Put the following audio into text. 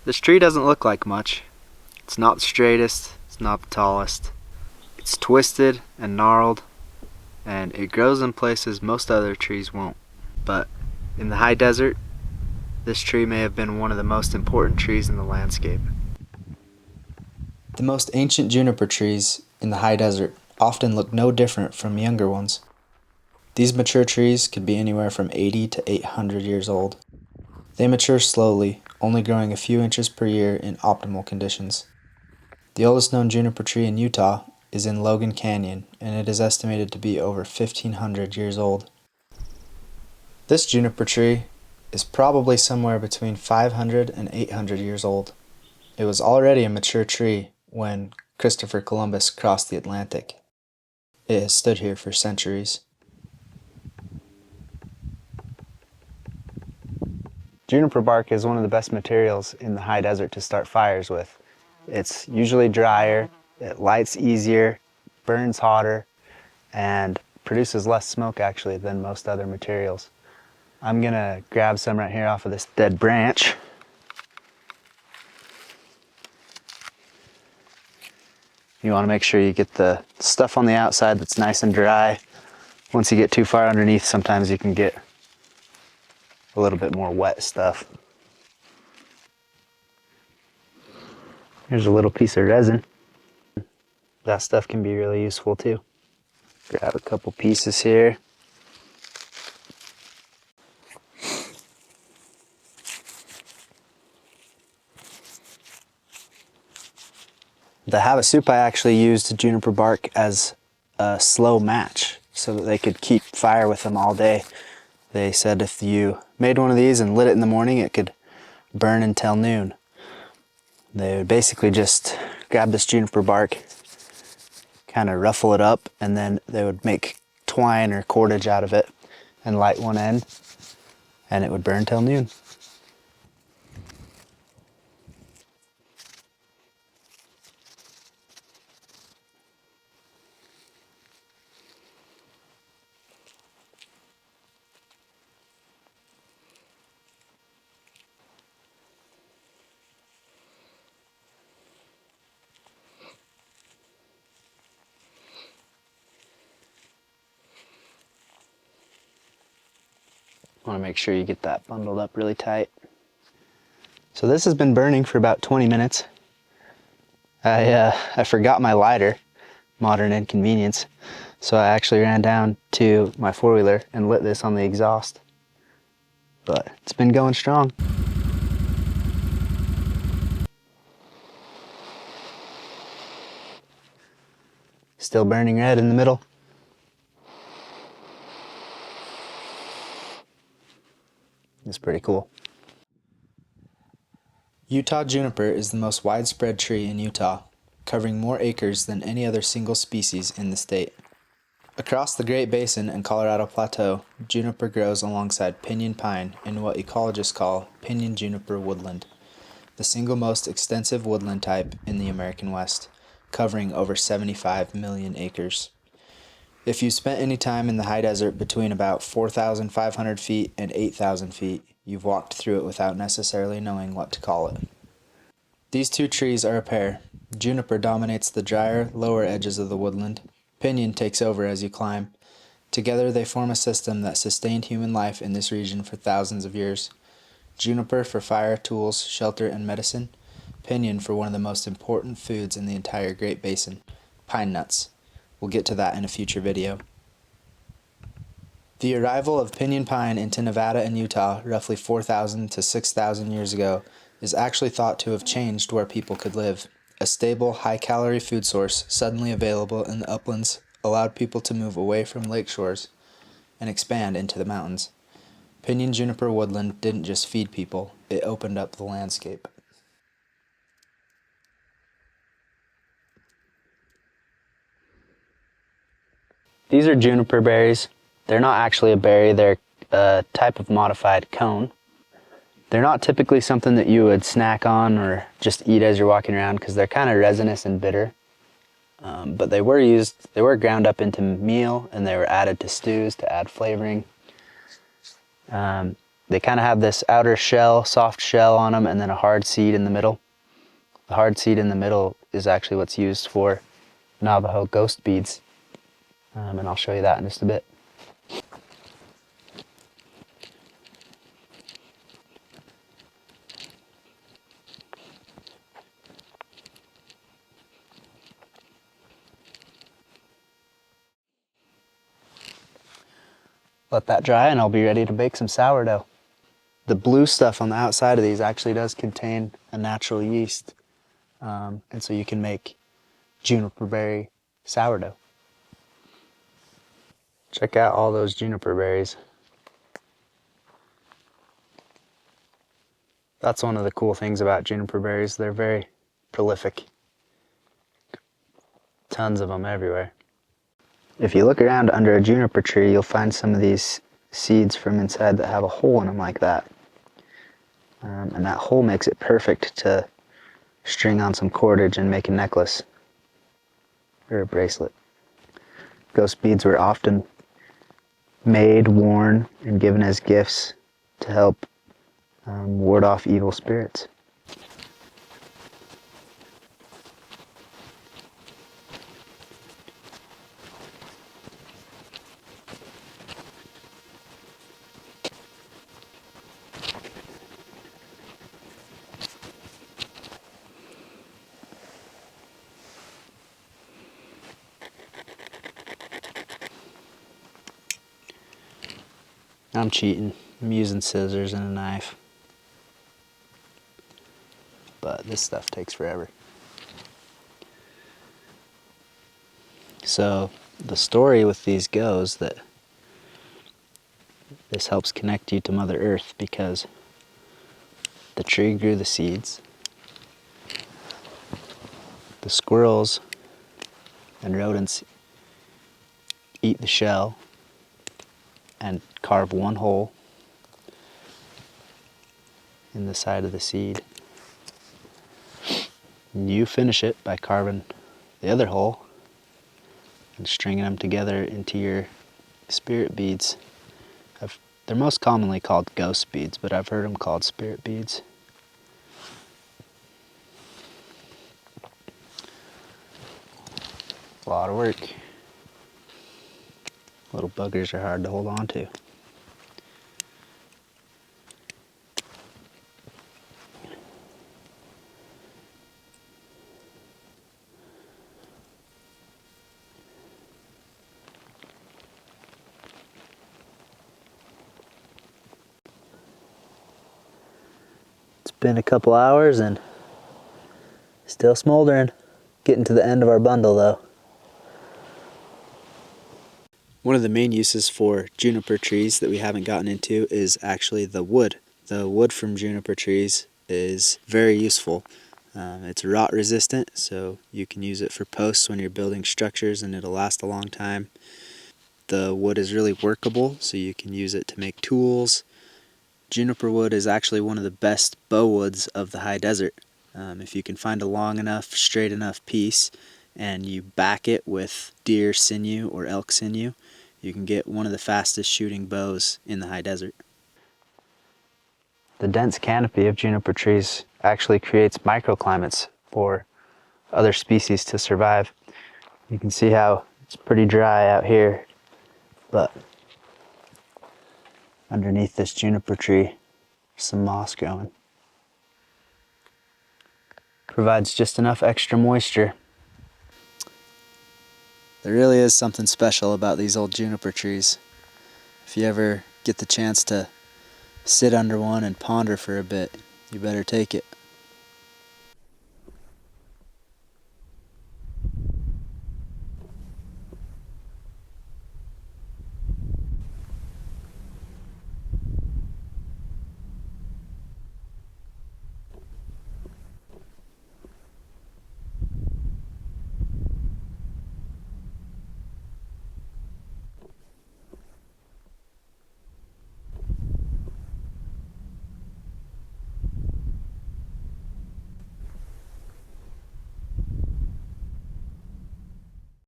This tree doesn't look like much. It's not the straightest, it's not the tallest. It's twisted and gnarled, and it grows in places most other trees won't. But in the high desert, this tree may have been one of the most important trees in the landscape. The most ancient juniper trees in the high desert often look no different from younger ones. These mature trees could be anywhere from 80 to 800 years old. They mature slowly, only growing a few inches per year in optimal conditions. The oldest known juniper tree in Utah is in Logan Canyon, and it is estimated to be over 1,500 years old. This juniper tree is probably somewhere between 500 and 800 years old. It was already a mature tree when Christopher Columbus crossed the Atlantic. It has stood here for centuries. Juniper bark is one of the best materials in the high desert to start fires with. It's usually drier, it lights easier, burns hotter, and produces less smoke actually than most other materials. I'm gonna grab some right here off of this dead branch. You want to make sure you get the stuff on the outside that's nice and dry. Once you get too far underneath, sometimes you can get a little bit more wet stuff. Here's a little piece of resin. That stuff can be really useful too. Grab a couple pieces here. The Havasupai actually used juniper bark as a slow match so that they could keep fire with them all day. They said if you made one of these and lit it in the morning, it could burn until noon. They would basically just grab this juniper bark, kind of ruffle it up, and then they would make twine or cordage out of it and light one end, and it would burn till noon. Want to make sure you get that bundled up really tight. So this has been burning for about 20 minutes. I forgot my lighter, modern inconvenience, so I actually ran down to my four-wheeler and lit this on the exhaust. But it's been going strong. Still burning red in the middle. It's pretty cool. Utah juniper is the most widespread tree in Utah, covering more acres than any other single species in the state. Across the Great Basin and Colorado Plateau, juniper grows alongside pinyon pine in what ecologists call pinyon-juniper woodland, the single most extensive woodland type in the American West, covering over 75 million acres. If you spent any time in the high desert between about 4,500 feet and 8,000 feet, you've walked through it without necessarily knowing what to call it. These two trees are a pair. Juniper dominates the drier, lower edges of the woodland. Pinyon takes over as you climb. Together they form a system that sustained human life in this region for thousands of years. Juniper for fire, tools, shelter, and medicine. Pinyon for one of the most important foods in the entire Great Basin, pine nuts. We'll get to that in a future video. The arrival of pinyon pine into Nevada and Utah roughly 4,000 to 6,000 years ago is actually thought to have changed where people could live. A stable, high-calorie food source suddenly available in the uplands allowed people to move away from lake shores and expand into the mountains. Pinyon-juniper woodland didn't just feed people, it opened up the landscape. These are juniper berries. They're not actually a berry, they're a type of modified cone. They're not typically something that you would snack on or just eat as you're walking around because they're kind of resinous and bitter. But they were ground up into meal and they were added to stews to add flavoring. They kind of have this outer shell, soft shell on them, and then a hard seed in the middle. The hard seed in the middle is actually what's used for Navajo ghost beads. And I'll show you that in just a bit. Let that dry and I'll be ready to bake some sourdough. The blue stuff on the outside of these actually does contain a natural yeast. And so you can make juniper berry sourdough. Check out all those juniper berries. That's one of the cool things about juniper berries. They're very prolific. Tons of them everywhere. If you look around under a juniper tree, you'll find some of these seeds from inside that have a hole in them like that. And that hole makes it perfect to string on some cordage and make a necklace or a bracelet. Ghost beads were often made, worn, and given as gifts to help ward off evil spirits. I'm cheating. I'm using scissors and a knife. But this stuff takes forever. So the story with these goes that this helps connect you to Mother Earth because the tree grew the seeds. The squirrels and rodents eat the shell and carve one hole in the side of the seed. And you finish it by carving the other hole and stringing them together into your spirit beads. They're most commonly called ghost beads, but I've heard them called spirit beads. A lot of work. Little buggers are hard to hold on to. It's been a couple hours and still smoldering. Getting to the end of our bundle though. One of the main uses for juniper trees that we haven't gotten into is actually the wood. The wood from juniper trees is very useful. It's rot resistant, so you can use it for posts when you're building structures and it'll last a long time. The wood is really workable, so you can use it to make tools. Juniper wood is actually one of the best bow woods of the high desert. If you can find a long enough, straight enough piece and you back it with deer sinew or elk sinew, you can get one of the fastest shooting bows in the high desert. The dense canopy of juniper trees actually creates microclimates for other species to survive. You can see how it's pretty dry out here, but underneath this juniper tree, there's some moss growing. Provides just enough extra moisture. There really is something special about these old juniper trees. If you ever get the chance to sit under one and ponder for a bit, you better take it.